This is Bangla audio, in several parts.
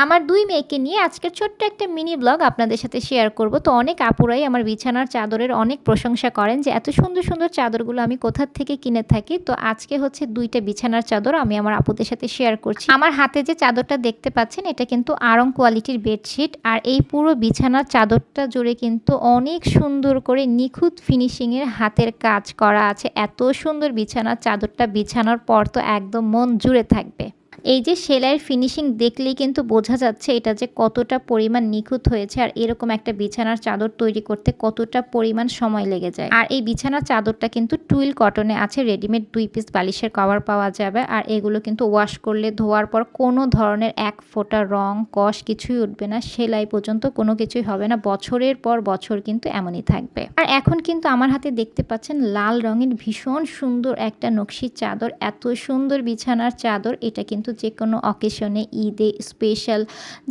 আমার ২ মেয়েকে নিয়ে আজকের ছোট্ট একটা মিনি ব্লগ আপনাদের সাথে শেয়ার করব। তো অনেক আপুরাই আমার বিছানার চাদরের অনেক প্রশংসা করেন যে এত সুন্দর, সুন্দর চাদরগুলো আমি কোথা থেকে কিনে থাকি। তো আজকে হচ্ছে ২ টা বিছানার চাদর আমি আমার আপুদের সাথে শেয়ার করছি। আমার হাতে যে চাদরটা দেখতে পাচ্ছেন এটা কিন্তু আড়ং কোয়ালিটির বেডশিট। আর এই পুরো বিছানার চাদরটা জুড়ে কিন্তু অনেক সুন্দর করে নিখুঁত ফিনিশিং এর হাতের কাজ করা আছে। এত সুন্দর বিছানার চাদরটা বিছানোর পর তো একদম মন জুড়ে থাকবে। এই যে সেলাইয়ের ফিনিশিং দেখলেই কিন্তু বোঝা যাচ্ছে এটা যে কতটা পরিমাণ নিখুঁত হয়েছে আর এরকম একটা বিছানার চাদর তৈরি করতে কতটা পরিমাণ সময় লেগে যায়। আর এই বিছানার চাদরটা কিন্তু টুইল কটনে আছে, রেডিমেড ২ পিস বালিশের কভার পাওয়া যাবে। আর এগুলো কিন্তু ওয়াশ করলে ধোয়ার পর কোনো ধরনের এক ফোঁটা রং কষ কিছুই উঠবে না, সেলাই পর্যন্ত কোনো কিছুই হবে না, বছরের পর বছর কিন্তু এমনই থাকবে। আর এখন কিন্তু আমার হাতে দেখতে পাচ্ছেন লাল রঙের ভীষণ সুন্দর একটা নকশির চাদর। এত সুন্দর বিছানার চাদর এটা কিন্তু যে কোনো অকেশনে, ঈদে, স্পেশাল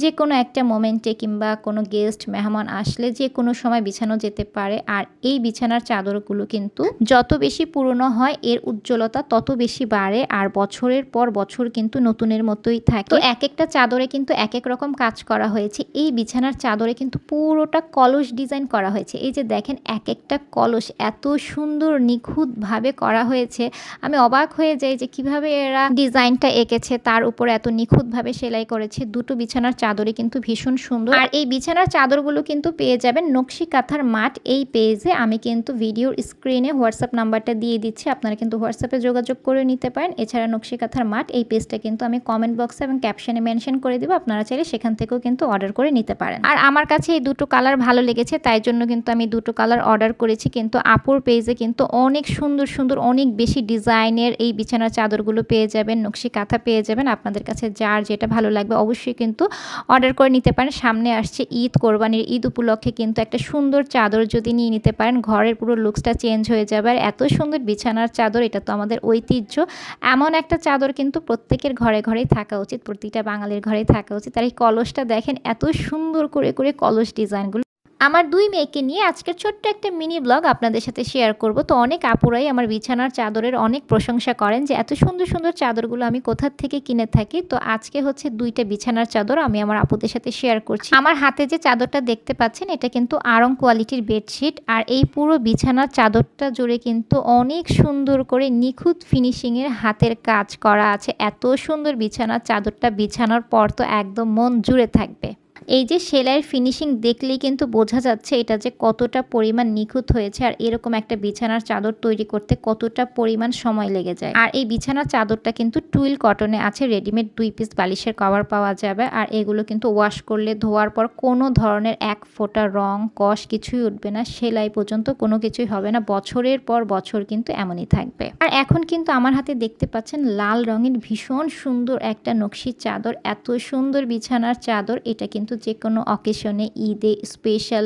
যে কোনো একটা মোমেন্টে কিংবা কোনো গেস্ট মেহমান আসলে যে কোনো সময় বিছানো যেতে পারে। আর এই বিছানার চাদরগুলো কিন্তু যত বেশি পুরনো হয় এর উজ্জ্বলতা তত বেশি বাড়ে আর বছরের পর বছর কিন্তু নতুনের মতোই থাকে। তো এক একটা চাদরে কিন্তু এক এক রকম কাজ করা হয়েছে। এই বিছানার চাদরে কিন্তু পুরোটা কলস ডিজাইন করা হয়েছে। এই যে দেখেন এক একটা কলস এত সুন্দর নিখুঁতভাবে করা হয়েছে, আমি অবাক হয়ে যাই যে কিভাবে এরা ডিজাইনটা এঁকেছে, তার উপরে এত নিখুঁতভাবে সেলাই করেছে। দুটো বিছানার চাদরই কিন্তু ভীষণ সুন্দর। আর এই বিছানার চাদরগুলো কিন্তু পেয়ে যাবেন নকশি কাঁথার মাঠ এই পেজে। আমি কিন্তু ভিডিওর স্ক্রিনে হোয়াটসঅ্যাপ নাম্বারটা দিয়ে দিচ্ছি, আপনারা কিন্তু হোয়াটসঅ্যাপে যোগাযোগ করে নিতে পারেন। এছাড়া নকশি কাঁথার মাঠ এই পেজটা কিন্তু আমি কমেন্ট বক্সে এবং ক্যাপশনে মেনশন করে দিব, আপনারা চাইলে সেখান থেকেও কিন্তু অর্ডার করে নিতে পারেন। আর আমার কাছে এই দুটো কালার ভালো লেগেছে, তাই জন্য কিন্তু আমি দুটো কালার অর্ডার করেছি। কিন্তু আপুর পেজে কিন্তু অনেক সুন্দর সুন্দর অনেক বেশি ডিজাইনের এই বিছানার চাদরগুলো পেয়ে যাবেন, নকশি কাঁথা পেয়ে যাবেন। আপনাদের কাছে যার যেটা ভালো লাগবে অবশ্যই কিন্তু অর্ডার করে নিতে পারেন। সামনে আসছে ঈদ, কোরবানির ঈদ উপলক্ষে কিন্তু একটা সুন্দর চাদর যদি নিয়ে নিতে পারেন ঘরের পুরো লুকসটা চেঞ্জ হয়ে যাবে। আর এত সুন্দর বিছানার চাদর এটা তো আমাদের ঐতিহ্য। এমন একটা চাদর কিন্তু প্রত্যেকের ঘরে ঘরেই থাকা উচিত, প্রতিটা বাঙালির ঘরেই থাকা উচিত। আর এই কলসটা দেখেন এত সুন্দর করে করে কলস ডিজাইনগুলো। আমার ২ মেয়েকে নিয়ে আজকের ছোট্ট একটা মিনি ব্লগ আপনাদের সাথে শেয়ার করব। তো অনেক আপুরাই আমার বিছানার চাদরের অনেক প্রশংসা করেন যে এত সুন্দর সুন্দর চাদরগুলো আমি কোথা থেকে কিনে থাকি। তো আজকে হচ্ছে ২ টা বিছানার চাদর আমি আমার আপুদের সাথে শেয়ার করছি। আমার হাতে যে চাদরটা দেখতে পাচ্ছেন এটা কিন্তু আড়ং কোয়ালিটির বেডশিট। আর এই পুরো বিছানার চাদরটা জুড়ে কিন্তু অনেক সুন্দর করে নিখুঁত ফিনিশিংয়ের হাতের কাজ করা আছে। এত সুন্দর বিছানার চাদরটা বিছানোর পর তো একদম মন জুড়ে থাকবে। এই যে সেলাইয়ের ফিনিশিং দেখলেই কিন্তু বোঝা যাচ্ছে এটা যে কতটা পরিমাণ নিখুঁত হয়েছে আর এরকম একটা বিছানার চাদর তৈরি করতে কতটা পরিমাণ সময় লেগে যায়। আর এই বিছানার চাদরটা কিন্তু টুইল কটনে আছে, রেডিমেড ২ পিস বালিশের কভার পাওয়া যাবে। আর এগুলো কিন্তু ওয়াশ করলে ধোয়ার পর কোনো ধরনের এক ফোঁটা রং কষ কিছুই উঠবে না, সেলাই পর্যন্ত কোনো কিছুই হবে না, বছরের পর বছর কিন্তু এমনই থাকবে। আর এখন কিন্তু আমার হাতে দেখতে পাচ্ছেন লাল রঙের ভীষণ সুন্দর একটা নকশির চাদর। এত সুন্দর বিছানার চাদর এটা কিন্তু যে কোনো অকেশনে, ঈদে, স্পেশাল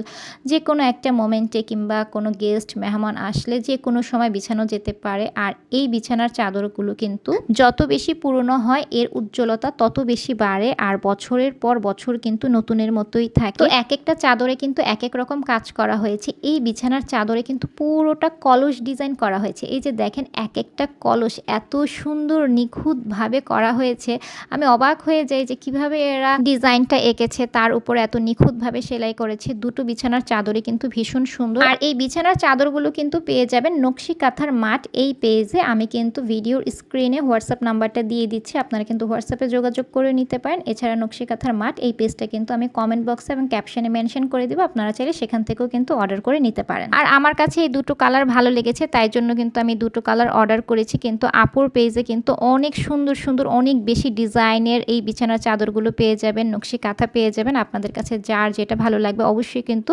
যে কোনো একটা মোমেন্টে কিংবা কোনো গেস্ট মেহমান আসলে যে কোনো সময় বিছানো যেতে পারে। আর এই বিছানার চাদরগুলো কিন্তু যত বেশি পুরনো হয় এর উজ্জ্বলতা তত বেশি বাড়ে আর বছরের পর বছর কিন্তু নতুনের মতোই থাকে। তো এক একটা চাদরে কিন্তু এক এক রকম কাজ করা হয়েছে। এই বিছানার চাদরে কিন্তু পুরোটা কলস ডিজাইন করা হয়েছে। এই যে দেখেন এক একটা কলস এত সুন্দর নিখুঁতভাবে করা হয়েছে, আমি অবাক হয়ে যাই যে কিভাবে এরা ডিজাইনটা এঁকেছে, তার উপরে এত নিখুঁতভাবে সেলাই করেছে। দুটো বিছানার চাদরই কিন্তু ভীষণ সুন্দর। আর এই বিছানার চাদরগুলো কিন্তু পেয়ে যাবেন নকশি কাঁথার মাঠ এই পেজে। আমি কিন্তু ভিডিওর স্ক্রিনে হোয়াটসঅ্যাপ নাম্বারটা দিয়ে দিচ্ছি, আপনারা কিন্তু হোয়াটসঅ্যাপে যোগাযোগ করে নিতে পারেন। এছাড়া নকশি কাঁথার মাঠ এই পেজটা কিন্তু আমি কমেন্ট বক্সে এবং ক্যাপশনে মেনশন করে দিব, আপনারা চাইলে সেখান থেকেও কিন্তু অর্ডার করে নিতে পারেন। আর আমার কাছে এই দুটো কালার ভালো লেগেছে, তাই জন্য কিন্তু আমি দুটো কালার অর্ডার করেছি। কিন্তু আপুর পেজে কিন্তু অনেক সুন্দর সুন্দর অনেক বেশি ডিজাইনের এই বিছানার চাদরগুলো পেয়ে যাবেন, নকশি কাঁথা পেয়ে যাবেন। আপনাদের কাছে যার যেটা ভালো লাগবে অবশ্যই কিন্তু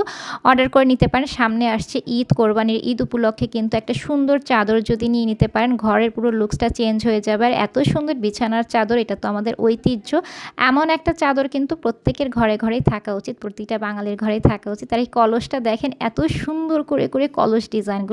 অর্ডার করে নিতে পারেন। সামনে আসছে ঈদ, কোরবানির ঈদ উপলক্ষে কিন্তু একটা সুন্দর চাদর যদি নিয়ে নিতে পারেন ঘরের পুরো লুকসটা চেঞ্জ হয়ে যাবে। আর এত সুন্দর বিছানার চাদর এটা তো আমাদের ঐতিহ্য। এমন একটা চাদর কিন্তু প্রত্যেকের ঘরে ঘরেই থাকা উচিত, প্রতিটা বাঙালির ঘরেই থাকা উচিত। আর এই কলসটা দেখেন এত সুন্দর করে করে কলস ডিজাইনগুলো।